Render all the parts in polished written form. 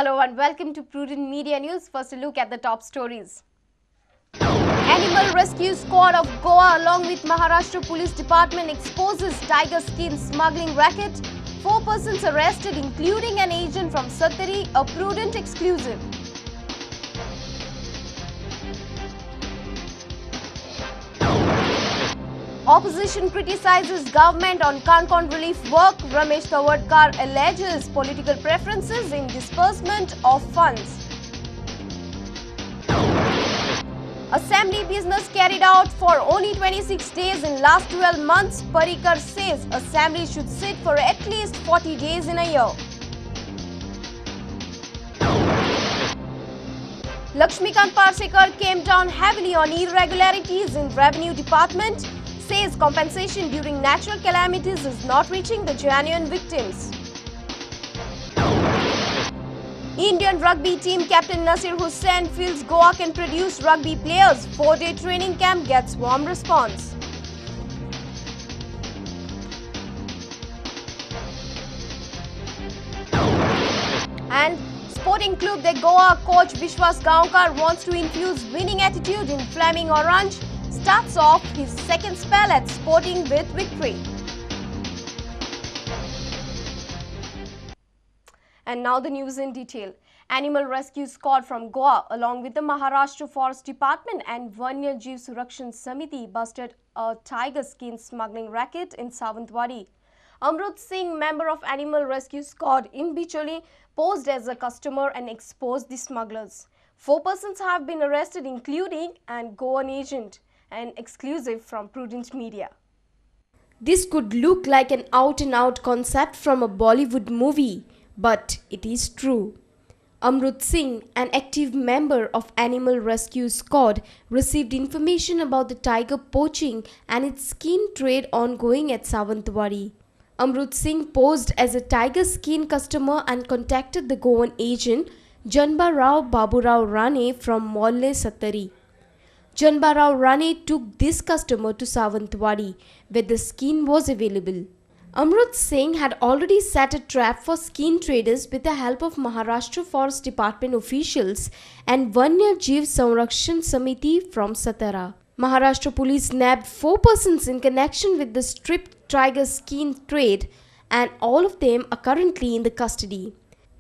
Hello and welcome to Prudent Media News. First, a look at the top stories. Animal Rescue Squad of Goa along with Maharashtra Police Department exposes tiger skin smuggling racket. 4 persons arrested including an agent from Satari, a Prudent exclusive. Opposition criticizes government on Concon relief work. Ramesh Tawwadkar alleges political preferences in disbursement of funds. Assembly business carried out for only 26 days in last 12 months. Parrikar says Assembly should sit for at least 40 days in a year. Lakshmikant Parsekar came down heavily on irregularities in Revenue Department. Says compensation during natural calamities is not reaching the genuine victims. Indian rugby team captain Nasir Hussain feels Goa can produce rugby players. 4-day training camp gets warm response. And Sporting Club de Goa coach Vishwas Gaonkar wants to infuse winning attitude in Flaming Orange. Starts off his second spell at Sporting with victory. And now the news in detail. Animal Rescue Squad from Goa along with the Maharashtra Forest Department and Vanya Jeev Surakshan Samiti busted a tiger skin smuggling racket in Sawantwadi. Amrut Singh, member of Animal Rescue Squad in Bicholi, posed as a customer and exposed the smugglers. 4 persons have been arrested including an Goan agent. An exclusive from Prudent Media. This could look like an out-and-out concept from a Bollywood movie, but it is true. Amrut Singh, an active member of Animal Rescue Squad, received information about the tiger poaching and its skin trade ongoing at Sawantwadi. Amrut Singh posed as a tiger skin customer and contacted the Goan agent Janba Rao Baburao Rane from Molle Satari. Janba Rao Rane took this customer to Sawantwadi, where the skin was available. Amrut Singh had already set a trap for skin traders with the help of Maharashtra Forest Department officials and Vanya Jeev Surakshan Samiti from Satara. Maharashtra police nabbed 4 persons in connection with the stripped tiger skin trade, and all of them are currently in the custody.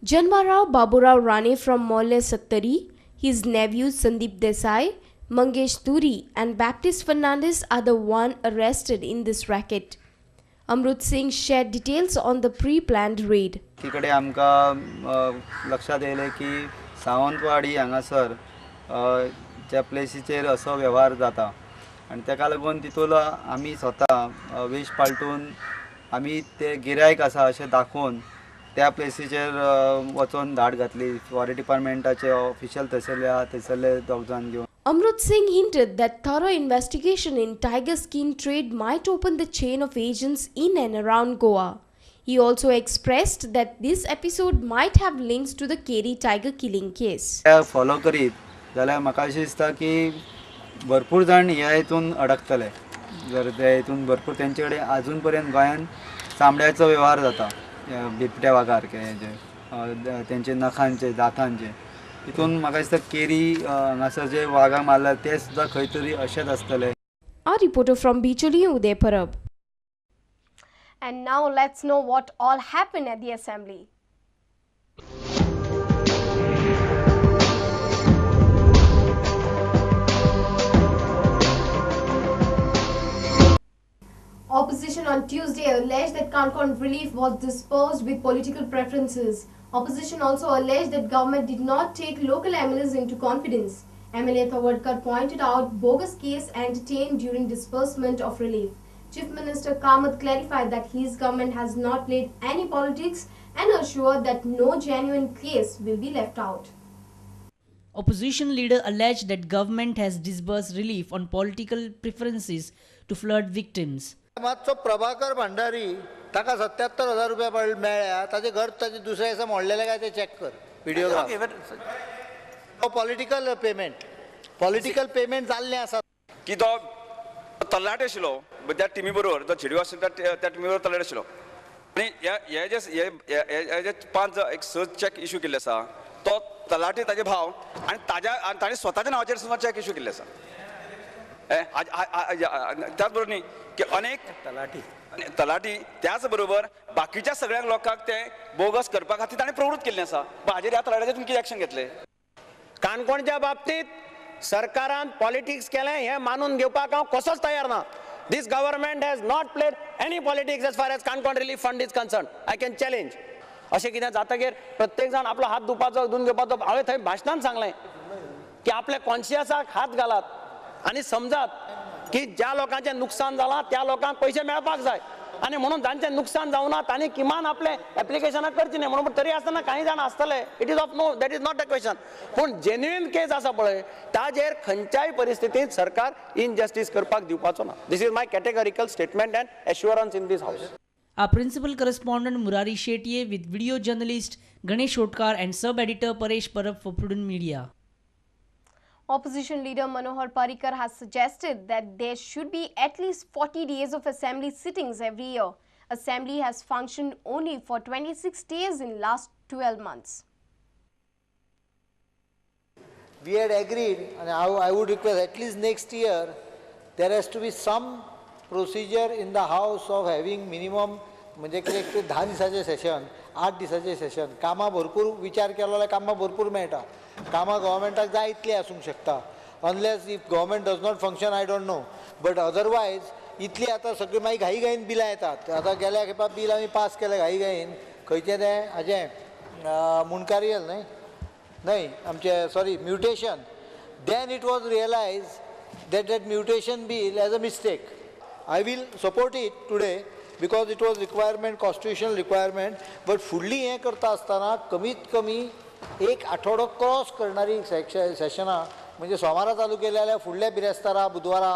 Janba Rao Baburao Rane from Molle Satari, his nephew Sandeep Desai, Mangesh Turi and Baptist Fernandez are the one arrested in this racket. Amrut Singh shared details on the pre-planned raid. तिकडे आमका लक्षात येले की सावंतवाडी हांगासर ज्या प्लेसीचेर असो व्यवहार जाता आणि त्याका लागून तितून आमी स्वता वेश पालटून आमी ते गिरायक आसा अशें दाखोवन त्या प्लेसीचेर वचून धाड घातली. फॉरेस्ट डिपार्टमेंटाचे ऑफिशियल थंयसरले दोग जाण घेवन. Amrut Singh hinted that thorough investigation in tiger skin trade might open the chain of agents in and around Goa. He also expressed that this episode might have links to the Keri tiger killing case. Follow करीत जाल्यार म्हाका अशें दिसता की भरपूर जाण ह्या हितून अडकतले. जर ते हितून भरपूर तेंचे कडेन अजून पर्यंत गोंयांत चामड्याचो व्यवहार जाता बिबट्या वाघार तेंचे नखांचे दातांचे. तितून म्हाका दिसता केरी हांगासर जे वाघाक मारला ते सुद्दां खंय तरी अशेंच आसतले. Our reporter from Bicholi, Uday Parab. And now let's know what all happened at the assembly. Opposition on Tuesday alleged that Concon relief was dispersed with political preferences. Opposition also alleged that government did not take local MLAs into confidence. MLA Tawwadkar pointed out bogus case entertained during disbursement of relief. Chief Minister Kamath clarified that his government has not played any politics and assured that no genuine case will be left out. Opposition leader alleged that government has disbursed relief on political preferences to flood victims. मातसो प्रभाकर भंडारी ताका 77,000 रुपया मेळ्ळ्या ताजे घर ताजे दुसऱ्या दिसा मोडलेले काय ते चॅक कर व्हिडिओग्राफ पॉलिटिकल पेमेंट जाल्ले आसा की तो तलाट आशिल्लो त्या टिमी बरोबर जो झेडिओ आशिल्लो त्या टिमी बरोबर तलाट आशिल्लो आणि हे जे 5 एक 6 चॅक इश्यू केल्ले आसा तलाटी ताजे भाव आणि ताणे स्वताच्या नावाचेर सुद्दां चॅक इश्यू केल्ले आसा. त्याच बरोबर न्ही की अनेक तलाटी त्याच बरोबर बाकीच्या सगळ्या लोकांक ते बोगस करपा खातीर ताणें प्रवृत्त केल्लें आसा. हाजेर ह्या तलाट्याचेर तुमी कितें एक्शन घेतले? काणकोणच्या बाबतीत सरकारान पॉलिटिक्स केलें हें मानून घेवपाक हांव कसोच तयार ना. This government has not played any politics as far as Kankon Relief Fund is concerned. I can challenge. अशें कितें जातकीर प्रत्येक जाण आपलो हात धुवून घेवपाचो. हांवें थंय भाशणांत सांगलें की आपल्या कॉन्शियसाक हात घालात आनी समजात की ज्या लोकांचें नुकसान जालां त्या लोकांक पयशे मेळपाक जाय आनी म्हणून जांचें नुकसान जावना तांणी किमान आपले एप्लिकेशनां करची न्ही. म्हणून तरी आसतना कांय जाण आसतले. It is of know that is not a question. पूण जेन्युइन केस आसा पळय ताजेर खंयच्याय परिस्थितींत सरकार इनजस्टीस करपाक दिवपाचो ना. This is my categorical statement and assurance in this house. Our principal correspondent Murari Shetye with video journalist Ganesh Hotkar and sub-editor Paresh Parab for Prudent Media. Opposition leader Manohar Parrikar has suggested that there should be at least 40 days of assembly sittings every year. Assembly has functioned only for 26 days in last 12 months. We had agreed, and I would request at least next year there has to be some procedure in the house of having minimum म्हणजे कितें 10 दिसाचें session 8 दिसाचें session. कामां भरपूर विचार केलो जाल्यार कामां भरपूर मेळटा. कामां गव्हर्मेंटाक जाय इतली आसूंक शकता. Unless if government does not function I don't know. But otherwise इतली आतां सगळी मागीर घाईघाईन बिलां येतात. आतां गेल्या खेपा बील आमी पास केलें घाईघाईन. खंयचें तें हाजें मुणकारियल न्हय आमचें sorry mutation. Then it was realise that mutation bill as a mistake. I will support it today because it was requirement, constitutional requirement. But फुडली हें करता आसतना कमीत कमी एक आठवडो क्रॉस करणारी सेशनां म्हणजे सोमारा चालू केले जाल्यार फुडल्या बिरेस्तारा बुधवारा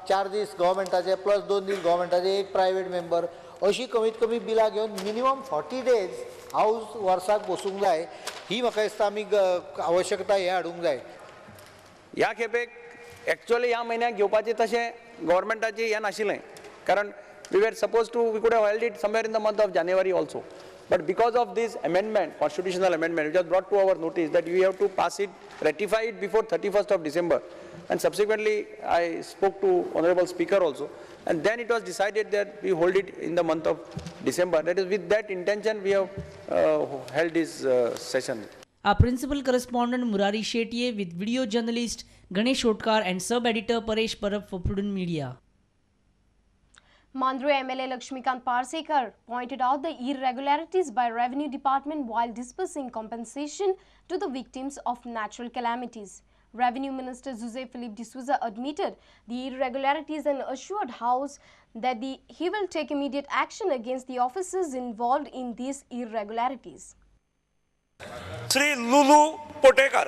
4 दीस गव्हर्मेंटाचे प्लस 2 दीस गव्हर्मेंटाचे एक प्रायवेट मेंबर अशी कमीत कमी बिलां घेवन मिनिमम 40 days हाऊस वर्साक बसूंक जाय. ही म्हाका दिसता आमी आवश्यकता हें हाडूंक जाय. ह्या खेपेक एक्चुअली ह्या म्हयन्याक घेवपाचें तशें गव्हर्मेंटाचें हें नाशिल्लें. कारण we were supposed to, we could have held it somewhere in the month of January also. But because of this amendment, constitutional amendment, which was brought to our notice that we have to pass it, ratify it before 31st of December. And subsequently, I spoke to Honorable Speaker also. And then it was decided that we hold it in the month of December. That is, with that intention, we have held this session. Our principal correspondent Murari Shetye with video journalist Ganesh Hotkar and sub-editor Paresh Parab for Prudent Media. Mandru MLA Lakshmikant Parsekar pointed out the irregularities by Revenue Department while disbursing compensation to the victims of natural calamities. Revenue Minister Jose Philippe D'Souza admitted the irregularities and assured House that he will take immediate action against the officers involved in these irregularities. Sri Lulu Potekar,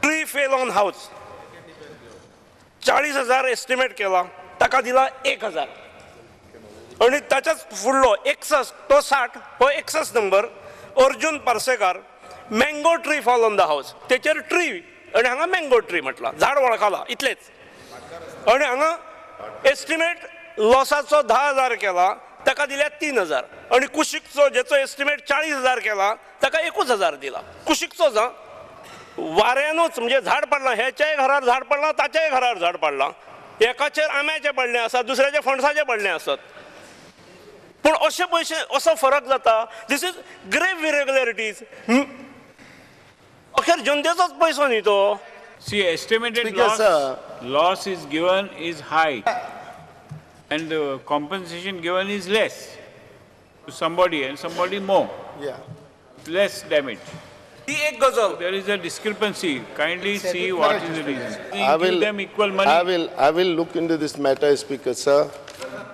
tree fell on house. 40,000 estimate केला, ताका दिला 1,000. आणि ताच्याच फुडलो 61 तो 60 हो 61 number Arjun Parsekar mango tree fall on the house. तेचेर tree आणि हांगा मँगो ट्री म्हटला, झाड वळखला इतलेच. आणि हांगा एस्टिमेट लॉसाचो 10,000 केला, ताका दिल्या 3,000. आणि कुशिकचो जेचो एस्टिमेट 40,000 केला ताका 21,000 दिला. कुशिकचो वाऱ्यानूच म्हणजे झाड पडला, ह्याच्याय घरार झाड पडला, ताच्याय घरार झाड पडला. एकाचेर आंब्याचे पडले आसात, दुसऱ्याचे फणसाचे पडले आसात. पूण अशे पयशे असो फरक जाता. This is grave irregularities. अखेर जनतेचोच पैसो न्ही तो. See, estimated loss is given is high and the compensation given is less to somebody and somebody more. Yeah. Less damage. ही एक गजल. There is a discrepancy. Kindly see what is the reason. Give them equal money. I will look into this matter, Speaker, sir.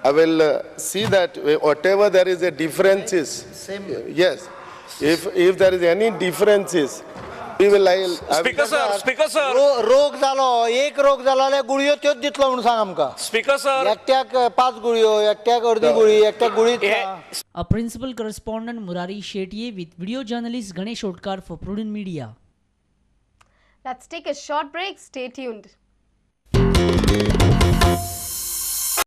I will see that whatever there is a differences. Same. Yes. If there is any differences, we will. Speaker sir रोग जालो, एक रोग जालो जाल्यार गुळयो त्योच दितलो म्हणून सांग आमकां. स्पीकर सर एकट्याक 5 गुळयो, एकट्याक अर्दी गुळी, एकट्याक गुळीच ना. Our principal correspondent Murari Shetye with video journalist Ganesh Hotkar for Prudent Media. Let's take a short break. Stay tuned.